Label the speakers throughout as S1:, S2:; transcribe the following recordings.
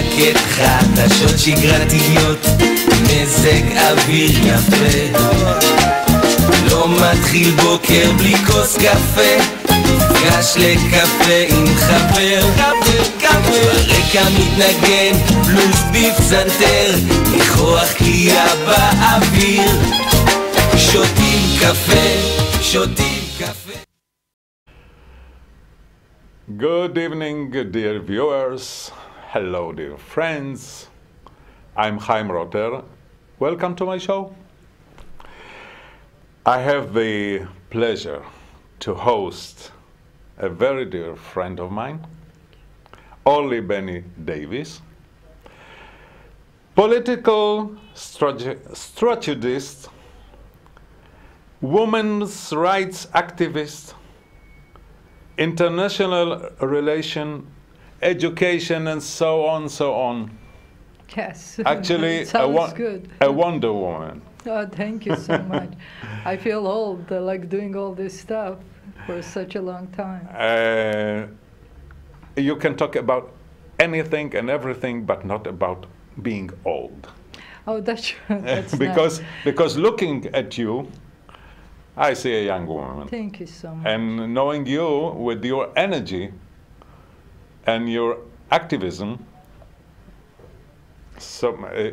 S1: שקט, חדשות שגרתיות, מזג אוויר יפה. לא מתחיל בוקר בלי כוס קפה, גש לקפה עם חבר. ברקע מתנגן בלוז בפסנתר, ניחוח קליעה באוויר. שותים קפה, שותים קפה.
S2: Good evening, dear viewers. Hello, dear friends. I'm Haim. Welcome to my show. I have the pleasure to host a very dear friend of mine, Orly Davis, political strategist, women's rights activist, international relation, education, and so on.
S3: Yes.
S2: Actually,
S3: sounds good.
S2: A Wonder Woman.
S3: Oh, thank you so much. I feel old, like doing all this stuff for such a long time.
S2: You can talk about anything and everything, but not about being old.
S3: Oh, that's true. That's
S2: because looking at you, I see a young woman.
S3: Thank you so much.
S2: And knowing you with your energy and your activism, so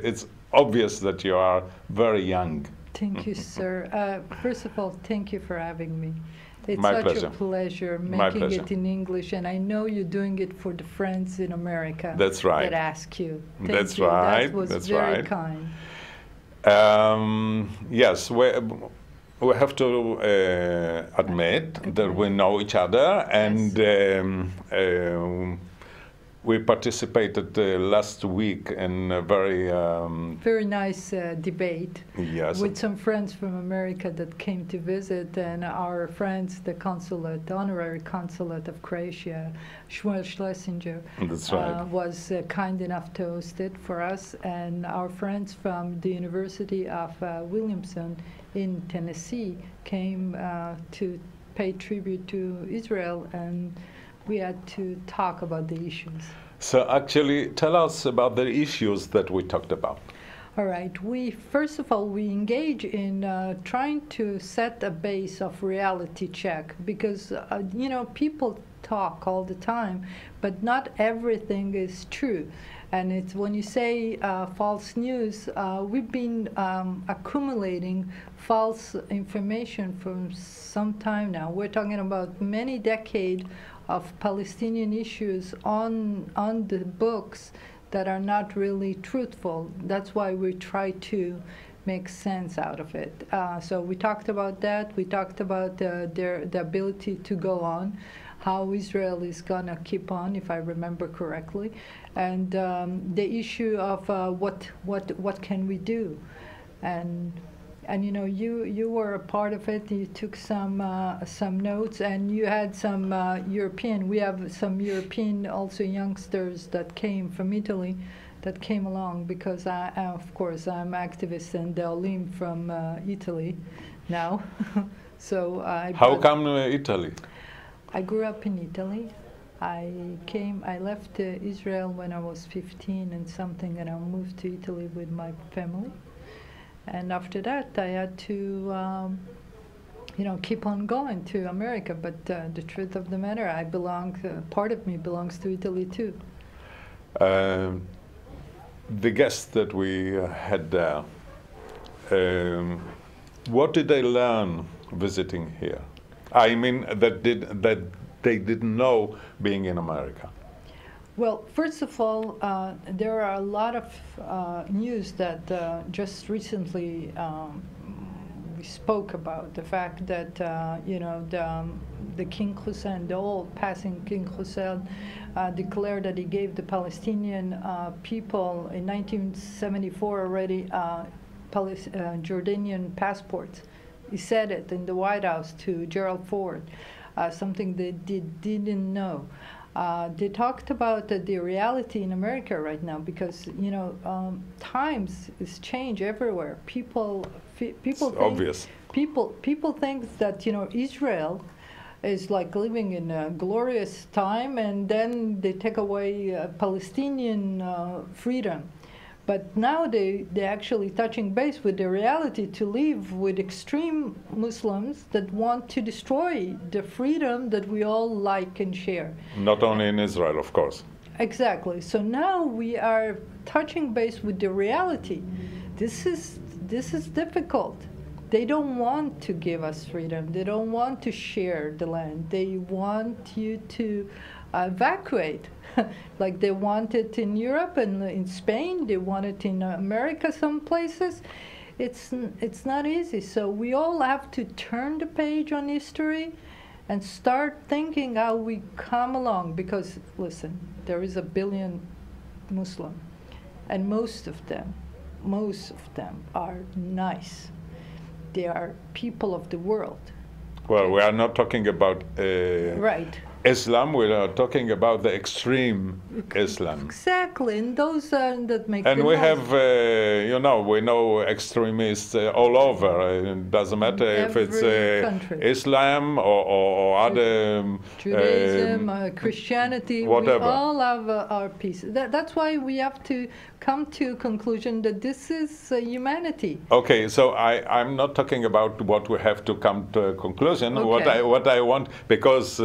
S2: it's obvious that you are very young.
S3: Thank you, sir. First of all, thank you for having me. It's
S2: My
S3: such
S2: pleasure.
S3: a pleasure making it in English, and I know you're doing it for the friends in America.
S2: That's right.
S3: That ask you. Thank
S2: That's
S3: you.
S2: right.
S3: That was
S2: That's
S3: very
S2: right.
S3: kind.
S2: Yes, we have to admit that we know each other, and we participated last week in a
S3: very nice debate.
S2: Yes.
S3: With some friends from America that came to visit, and our friends, the consulate, the honorary consulate of Croatia, Shmuel Schlesinger,
S2: That's right.
S3: was kind enough to host it for us, and our friends from the University of Williamson in Tennessee came to pay tribute to Israel, and we had to talk about the issues.
S2: So actually, tell us about the issues that we talked about.
S3: All right. First of all, we engage in trying to set a base of reality check, because people talk all the time, but not everything is true. And it's when you say false news, we've been accumulating false information for some time now. We're talking about many decades of Palestinian issues on the books that are not really truthful. That's why we try to make sense out of it. So we talked about that. We talked about the ability to go on, how Israel is gonna keep on, if I remember correctly, and the issue of what can we do, and you were a part of it. You took some notes, and you had some European. We have some European also youngsters that came from Italy, that came along, because of course I'm activist in the Olim from Italy now. So
S2: How come Italy?
S3: I grew up in Italy. I left Israel when I was 15 and something, and I moved to Italy with my family. And after that, I had to, keep on going to America. But the truth of the matter, part of me belongs to Italy too.
S2: The guests that we had there, what did they learn visiting here? I mean, that they didn't know being in America.
S3: Well, first of all, there are a lot of news that just recently we spoke about the fact that the King Hussein, the old passing King Hussein, declared that he gave the Palestinian people in 1974 already Jordanian passports. He said it in the White House to Gerald Ford, something they didn't know. They talked about the reality in America right now, because times is change everywhere. People think,
S2: obvious.
S3: People think that Israel is like living in a glorious time, and then they take away Palestinian freedom. But now they're actually touching base with the reality to live with extreme Muslims that want to destroy the freedom that we all like and share.
S2: Not only in Israel, of course.
S3: Exactly. So now we are touching base with the reality. This is difficult. They don't want to give us freedom. They don't want to share the land. They want you to evacuate, like they want it in Europe and in Spain. They want it in America, some places. It's not easy. So we all have to turn the page on history and start thinking how we come along. Because listen, there is 1 billion Muslim, and most of them are nice. They are people of the world.
S2: Well, we are not talking about
S3: right.
S2: Islam. We are talking about the extreme Islam.
S3: Exactly, and those that make.
S2: And we have, we know extremists all over. It doesn't matter if it's Islam or other
S3: Judaism, Christianity.
S2: whatever.
S3: We all have our piece. That's why we have to come to a conclusion that this is humanity.
S2: Okay, so I'm not talking about what we have to come to a conclusion.
S3: Okay.
S2: What I want, because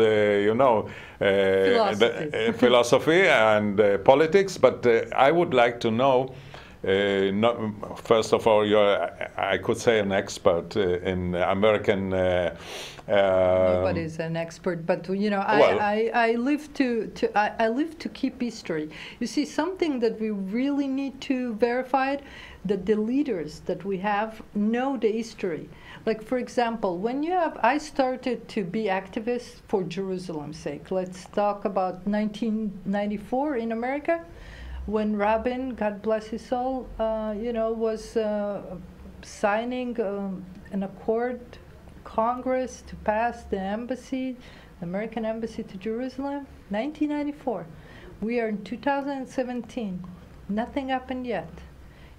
S2: philosophy and politics, but I would like to know. First of all, you're, I could say, an expert in American.
S3: Nobody's an expert, but I live to keep history. You see, something that we really need to verify, that the leaders that we have know the history. Like, for example, I started to be activist for Jerusalem's sake. Let's talk about 1994 in America, when Rabin, God bless his soul, was signing an accord, Congress, to pass the embassy, the American embassy to Jerusalem, 1994. We are in 2017. Nothing happened yet.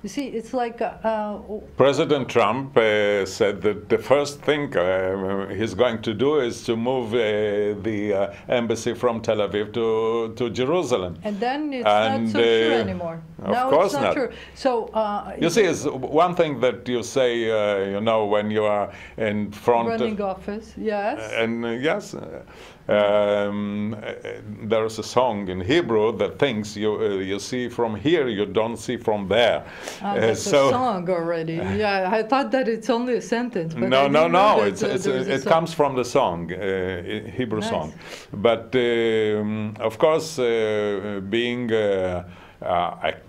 S3: You see, it's like
S2: President Trump said that the first thing he's going to do is to move the embassy from Tel Aviv to Jerusalem.
S3: And then it's not so sure anymore.
S2: Of course
S3: it's not. Sure. So
S2: you see, it's one thing that you say, when you are in front
S3: running office, yes,
S2: and yes. There is a song in Hebrew that things you see from here, you don't see from there.
S3: That's a song already. Yeah, I thought that it's only a sentence. But
S2: no. It comes from the song, Hebrew song. But of course, being a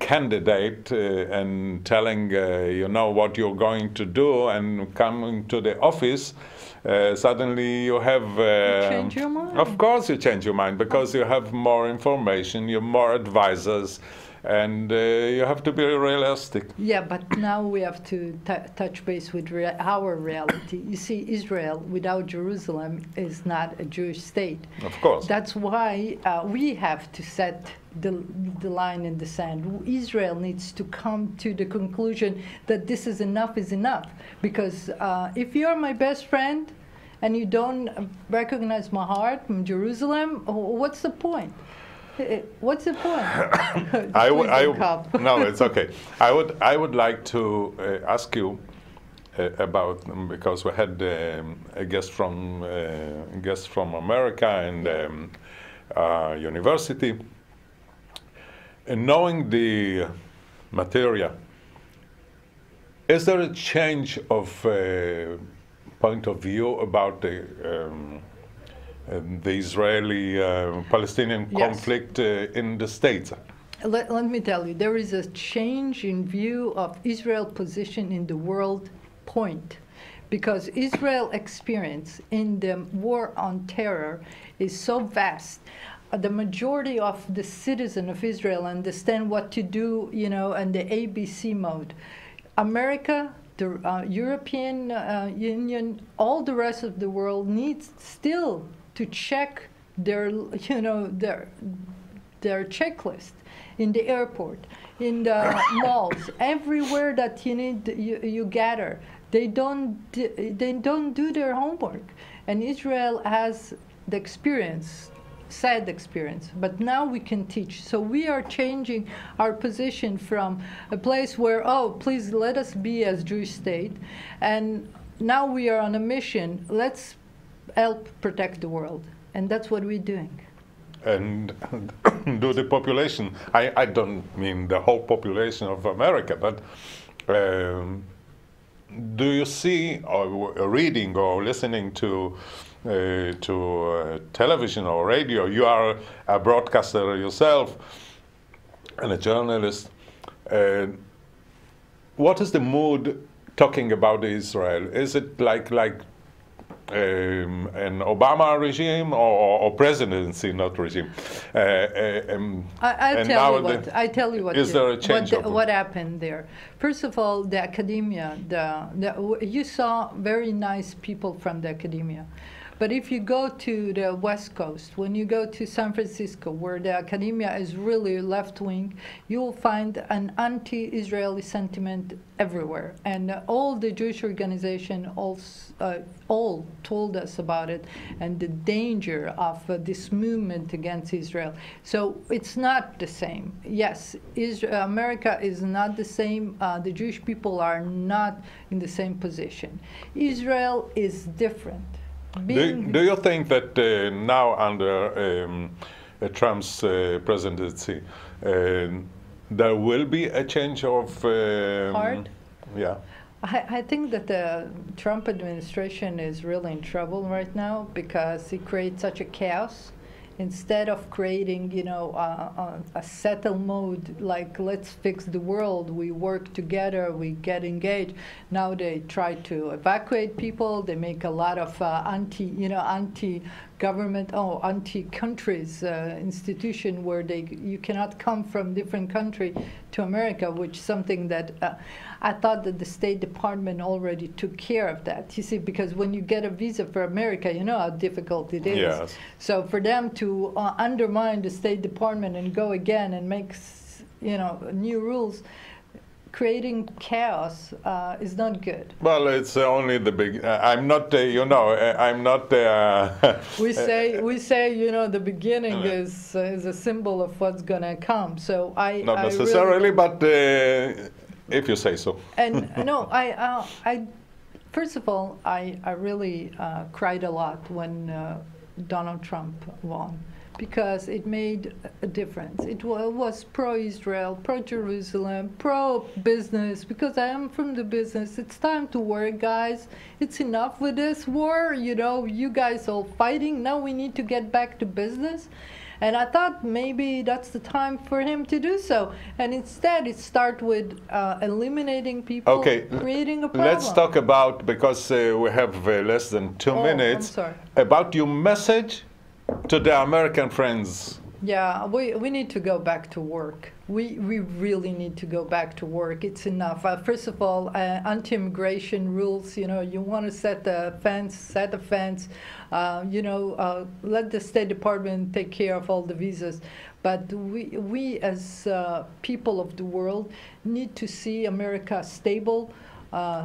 S2: candidate and telling what you're going to do and coming to the office. Suddenly you have...
S3: you change your mind.
S2: Of course you change your mind, because you have more information, you have more advisors, and you have to be realistic.
S3: Yeah, but now we have to touch base with our reality. You see, Israel without Jerusalem is not a Jewish state.
S2: Of course.
S3: That's why we have to set the line in the sand. Israel needs to come to the conclusion that this is enough. Because if you're my best friend and you don't recognize my heart from Jerusalem, what's the point? What's the point?
S2: No, it's okay. I would like to ask you about, because we had a guest from America and university. And knowing the material, is there a change of point of view about the Israeli-Palestinian conflict in the States?
S3: Let me tell you, there is a change in view of Israel's position in the world point. Because Israel's experience in the war on terror is so vast. The majority of the citizens of Israel understand what to do, and the ABC mode. America, the European Union, all the rest of the world needs still to check their checklist in the airport, in the malls, everywhere that you gather. They don't do their homework. And Israel has the experience, sad experience, but now we can teach. So we are changing our position from a place where, oh, please let us be as Jewish state, and now we are on a mission. Let's help protect the world, and that's what we're doing.
S2: And do the population, I don't mean the whole population of America, but do you see, or reading or listening to television or radio, you are a broadcaster yourself and a journalist, what is the mood talking about Israel? Is it like an Obama regime or presidency, not regime?
S3: I tell you what. Is there a change? What happened there? First of all, the academia. You saw very nice people from the academia. But if you go to the West Coast, when you go to San Francisco, where the academia is really left-wing, you will find an anti-Israeli sentiment everywhere. And all the Jewish organizations all told us about it and the danger of this movement against Israel. So it's not the same. Yes, America is not the same. The Jewish people are not in the same position. Israel is different.
S2: Do you think that now under Trump's presidency there will be a change of
S3: heart?
S2: Yeah.
S3: I think that the Trump administration is really in trouble right now because he creates such a chaos. Instead of creating, you know, a settled mode, like let's fix the world, we work together, we get engaged. Now they try to evacuate people. They make a lot of anti-government, anti-countries institution where you cannot come from different country to America, which is something that I thought that the State Department already took care of that. You see, because when you get a visa for America, you know how difficult it is.
S2: Yes.
S3: So for them to undermine the State Department and go again and make, you know, new rules, creating chaos is not good.
S2: Well, it's only the big. I'm not, I'm not.
S3: We say, you know, the beginning is a symbol of what's gonna come. So
S2: not necessarily, but if you say so.
S3: And no, first of all, I really cried a lot when Donald Trump won, because it made a difference. It was pro-Israel, pro-Jerusalem, pro-business, because I am from the business. It's time to work, guys. It's enough with this war. You know, you guys all fighting. Now we need to get back to business. And I thought maybe that's the time for him to do so. And instead, it starts with eliminating people, creating a problem.
S2: Let's talk about, because we have less than 2 minutes,
S3: I'm sorry.
S2: About your message to the American friends.
S3: Yeah, we need to go back to work. We really need to go back to work. It's enough. First of all, anti-immigration rules. You know, you want to set a fence. You know, let the State Department take care of all the visas. But we as people of the world need to see America stable,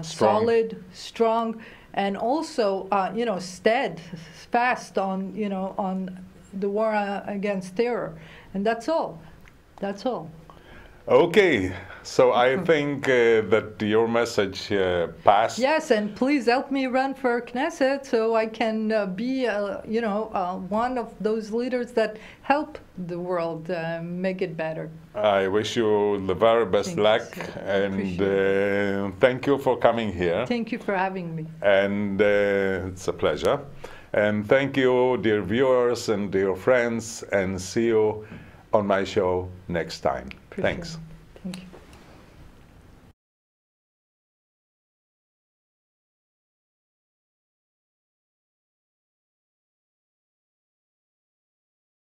S3: solid, strong, and also you know, steadfast on, you know, on the war against terror. And that's all. That's all.
S2: Okay, so I think that your message passed.
S3: Yes, and please help me run for Knesset so I can be, you know, one of those leaders that help the world make it better.
S2: I wish you the very best luck, and thank you for coming here.
S3: Thank you for having me.
S2: And it's a pleasure. And thank you, dear viewers and dear friends, and see you on my show next time. Thanks.
S3: Thank you.